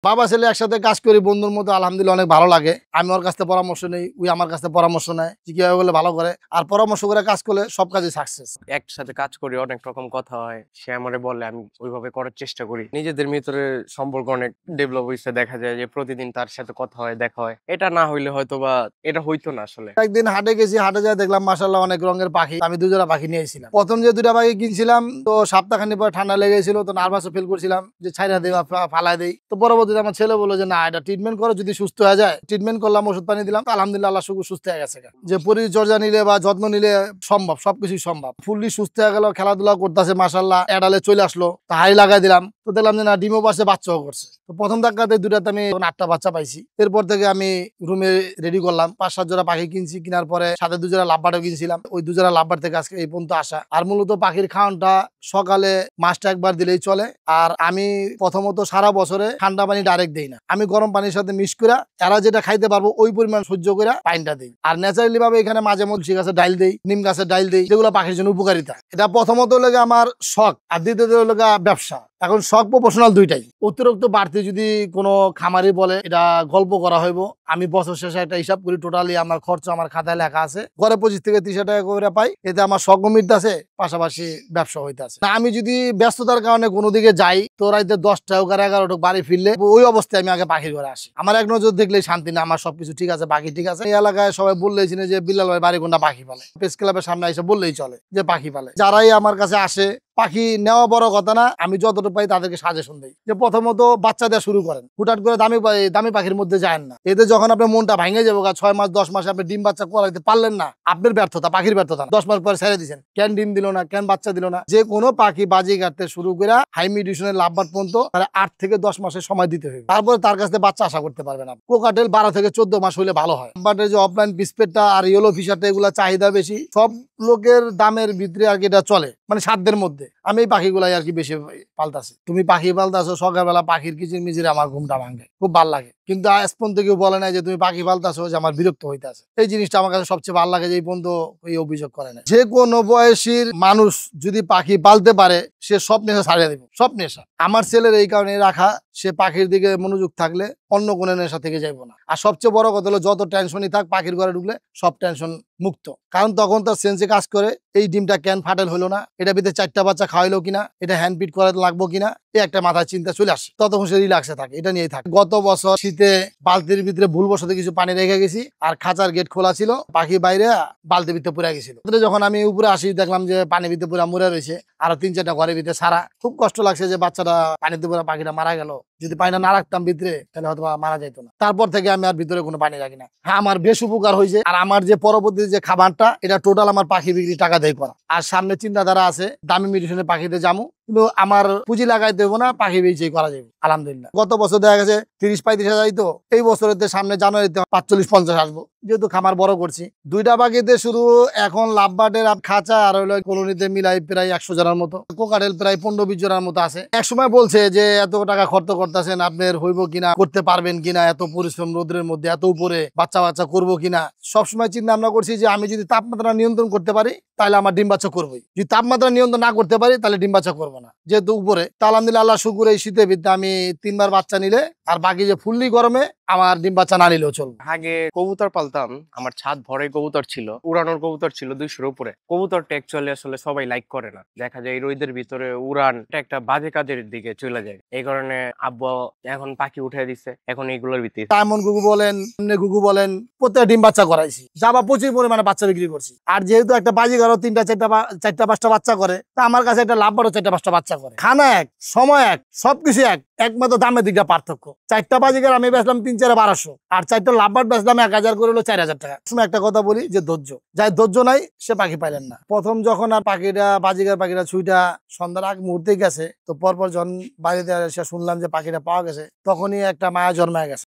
বাবা ছেলে একসাথে কাজ করি বন্ধুর মতো, আলহামদুলিল্লাহ অনেক ভালো লাগে। আমি ওর কাছ থেকে পরামর্শ নেই, ওই আমার কাছ থেকে পরামর্শ নেয় যে কিভাবে করলে ভালো করে। আর পরামর্শ করে কাজ করলে সব কাজে সাকসেস। একসাথে কাজ করি, অনেক রকম কথা হয়, সে আমারে বলে, আমি ওইভাবে করার চেষ্টা করি। নিজেদের ভিতরে সম্পর্ক অনেক ডেভেলপ হয়েছে, দেখা যায় যে প্রতিদিন তার সাথে কথা হয়, দেখা হয়। এটা না হইলে হয়তো বা এটা হইতো না আসলে। একদিন হাটে গেছি, হাটে যা দেখলাম মাশাআল্লাহ অনেক রঙের পাখি। আমি দুজোড়া পাখি নিয়েছিলাম। প্রথম যে দুটা পাখি কিনছিলাম তো সপ্তাহখানি পর ঠান্ডা লেগেছিল, তো নার্ভাসও ফিল করছিলাম যে ছাইরা দেই বা ফালাই দেই। তো পরবর্তীতে আমার ছেলে বললো যে না, এটা ট্রিটমেন্ট করো, যদি সুস্থ হয়ে যায়। ট্রিটমেন্ট করলাম, ওষুধ পানি দিলাম, তো আলহামদুলিল্লাহ আল্লাহ শুকর সুস্থ হয়ে গেছে। যে পরিচর্যা নিলে বা যত্ন নিলে সম্ভব, সবকিছুই সম্ভব। ফুললি সুস্থ হয়ে গেল, খেলাধুলা করতেছে মাশাআল্লাহ। এডালে চলে আসলো, তো হাই লাগাই দিলাম, তো দেখলাম যে না, ডিমও পাচ্ছে, বাচ্চাও করছে। তো প্রথম ধাক্কাতে দুটাতে আমি 8টা বাচ্চা পাইছি। এরপর থেকে আমি রুমে রেডি করলাম, 5-7 জোড়া পাখি কিনছি। কেনার পরে সাথে 2 জোড়া লাভবার্ডও কিনছিলাম। ওই 2 জোড়া লাভবার্ড থেকে আজকে এই পর্যন্ত আসা। আর মূলত পাখির খাওয়ানটা সকালে মাছটা একবার দিলেই চলে। আর আমি প্রথমত সারা বছরে ঠান্ডা পানি ডাইরেক্ট দেই না, আমি গরম পানির সাথে মিক্স করে এরা যেটা খাইতে পারবো ওই পরিমাণ সহ্য করে পানিটা দিই। আর ন্যাচারালি ভাবে এখানে মাঝে মধ্যে গাছের ডাইল দেই, নিম গাছের ডাইল দেই, যেগুলো পাখির জন্য উপকারিতা। এটা প্রথমত হলো আমার শখ, আর দ্বিতীয়ত হলো ব্যবসা। এখন শখ প্রফেশনাল দুইটাই। অতিরিক্ত বাড়তি যদি কোনো খামারি বলে এটা গল্প করা হইব, আমি বছর শেষে একটা হিসাব করি, টোটালি আমার খরচ আমার খাতায় লেখা আছে, ঘরে 25 থেকে 30 টাকা করে পাই। এতে আমার শখ মিটতে আছে, পাশাপাশি ব্যবসা হইতে আছে। না আমি যদি ব্যস্ততার কারণে কোনো দিকে যাই, তো রাইতে 10টা হোক আর 11টা বাড়ি ফিরলে ওই অবস্থায় আমি আগে পাখির ঘরে আসি। আমার এক নজর দেখলেই শান্তি না, আমার সবকিছু ঠিক আছে, বাকি ঠিক আছে। এই এলাকায় সবাই বললেই চিনে যে বিল্লাল ভাই বাড়ি কোনটা পাখি পালে, প্রেস ক্লাবের সামনে এসে বললেই চলে যে পাখি পালে। যারাই আমার কাছে আসে, পাখি নেওয়া বড় কথা না, আমি যতটুকু পাই তাদেরকে সাজেশন দিই যে প্রথমত বাচ্চা দেওয়া শুরু করেন, হুটহাট করে দামি পাখির মধ্যে যায় না। এতে যখন আপনার মনটা ভেঙে যাবো, 6 মাস 10 মাসে আপনি ডিম বাচ্চা করাইতে পারলেন না, আপনার ব্যর্থতা, পাখির ব্যর্থতা না। 10 মাস পরে ছেড়ে দিচ্ছেন, কেন ডিম দিল না, কেন বাচ্চা দিল না। যে কোনো পাখি বাজি কাটতে শুরু করে হাই মিউটেশনের লাভবার্ড পর্যন্ত 8 থেকে 10 মাসের সময় দিতে হবে, তারপরে তার কাছে বাচ্চা আশা করতে পারবেন। আপনি কোকাটেল 12 থেকে 14 মাস হলে ভালো হয়। লাভবার্ডের যে অফলাইন বিস্পেটটা আর ইয়েলো ফিশারটা, এগুলা চাহিদা বেশি, সব লোকের দামের ভিতরে আর কি এটা চলে, মানে সাধ্যের মধ্যে। আমি এই পাখিগুলাই আর কি বেশি পালতাছি। তুমি পাখি পালতাছো, সকালবেলা পাখির কিচির মিচির আমার ঘুমটা ভাঙে, খুব ভালো লাগে। কিন্তু আজ পর্যন্ত কেউ বলে নাই যে তুমি পাখি পালতাছো যে আমার বিরক্ত হইতেছে। এই জিনিসটা আমার কাছে সবচেয়ে ভালো লাগে, যে এই পর্যন্ত এই অভিযোগ করে না। যে কোনো বয়সীর মানুষ যদি পাখি পালতে পারে, সে সব নেশা ছাড়িয়ে দেবে, সব নেশা। আমার ছেলের এই কারণে রাখা, সে পাখির দিকে মনোযোগ থাকলে অন্য কোনো নেশা থেকে যাইবো না। আর সবচেয়ে বড় কথা হলো, যত টেনশনই থাক, পাখির ঘরে ঢুকলে সব টেনশন মুক্ত। কারণ তখন তার সেন্সে কাজ করে, এই ডিমটা কেন ফাটেল হলো না, এটা ভিতরে 4টা বাচ্চা খাওয়াইলো কিনা, এটা হ্যান্ড পিট করা লাগবো কিনা, এই একটা মাথায় চিন্তা চলে আসে। ততক্ষণ সে রিল্যাক্সে থাকে, এটা নিয়েই থাকে। গত বছর শীতে বালতির ভিতরে ভুলবশত কিছু পানি রেখে গেছি, আর খাঁচার গেট খোলা ছিল, পাখি বাইরে বালতির ভিতরে পুরা গেছিল। যখন আমি উপরে আসি, দেখলাম যে পানির ভিতরে পুরা মরে রয়েছে, আরো 3-4টা ঘরের ভিতরে সারা। খুব কষ্ট লাগছে যে বাচ্চাটা পানিতে পুরা, পাখিটা মারা গেল। যদি পানিটা না রাখতাম ভিতরে, তাহলে হয়তো মারা যেত না। তারপর থেকে আমি আর ভিতরে কোনো পানি রাখি না। হ্যাঁ, আমার বেশ উপকার হয়েছে। আর আমার যে পরবর্তী যে খাবারটা, এটা টোটাল আমার পাখি বিক্রি টাকা দিয়ে করা। আর সামনে চিন্তাধারা আছে, দামি মেডিসিনে পাখিতে যাবো, কিন্তু আমার পুঁজি লাগাই দেবো না, পাখি বেচেই করা যাবে আলহামদুলিল্লাহ। গত বছর দেখা গেছে 30-35 হাজার, তো এই বছরেতে সামনে জানুয়ারিতে 45-50 আসবো, যেহেতু খামার বড় করছি। 2টা পাখিতে শুরু। এখন লাভবার্ডের খাঁচা আর হলো কলোনিতে মিলাই প্রায় 100 জোড়ার মতো, কোকাটেল প্রায় 15-20 জোড়ার মতো আছে। এক সময় বলছে যে এত টাকা খরচ করতেছেন, আপনার হইব কিনা, করতে পারবেন কিনা, এত পরিশ্রম রোদ্রের মধ্যে এত উপরে বাচ্চা করবো কিনা। সবসময় চিন্তা ভাবনা করছি যে আমি যদি তাপমাত্রা নিয়ন্ত্রণ করতে পারি, তাহলে আমার ডিম বাচ্চা করবোই। যদি তাপমাত্রা নিয়ন্ত্রণ না করতে পারি, তাহলে ডিম বাচ্চা করবো না। যেহেতু উপরে, তা আলহামদুলিল্লাহ আল্লাহ শুকুর, এই শীতে বিদ্যা আমি 3বার বাচ্চা নিলে, আর বাকি যে ফুললি গরমে আমার ডিম বাচ্চা না নিলেও চলবে। আগে কবুতর পালতাম, আমার ছাদ ভরে কবুতর ছিল, উড়ানোর কবুতর ছিল 200-র উপরে। কবুতরটা অ্যাকচুয়ালি আসলে সবাই লাইক করে না, দেখা যায় এই রোদের ভিতরে উড়ান একটা বাজে কাজের দিকে চলে যায়। এই কারণে আব্বু এখন পাখি উঠে দিচ্ছে, এখন এইগুলোর ভিতরে ডায়মন্ড ঘুঘু বলেন, এমনি ঘুঘু বলেন, প্রত্যেক ডিম বাচ্চা করাইছি, যাবা প্রচুর পরিমাণে বাচ্চা বিক্রি করছি। আর যেহেতু একটা বাজিগারও 3-4-5টা বাচ্চা করে, তা আমার কাছে একটা লাভবারও 4-5টা বাচ্চা করে। খানা এক, সময় এক, সবকিছু এক, একমাত্র দামের দিকটা পার্থক্য। 4টা বাজিগার আমি বেচলাম 3-4-1200, আর 4টা লাভবার্ড বেচলাম 1000 করে, হলো 4000 টাকা। সময় একটা কথা বলি যে ধৈর্য, যাই ধৈর্য নাই সে পাখি পাইলেন না। প্রথম যখন আর পাখিটা বাজিগার পাখিটা ছুইটা সন্ধ্যার আগ মুহূর্তে গেছে, তো পরপর যখন বাড়িতে এসে শুনলাম যে পাখিটা পাওয়া গেছে, তখনই একটা মায়া জন্মায় গেছে।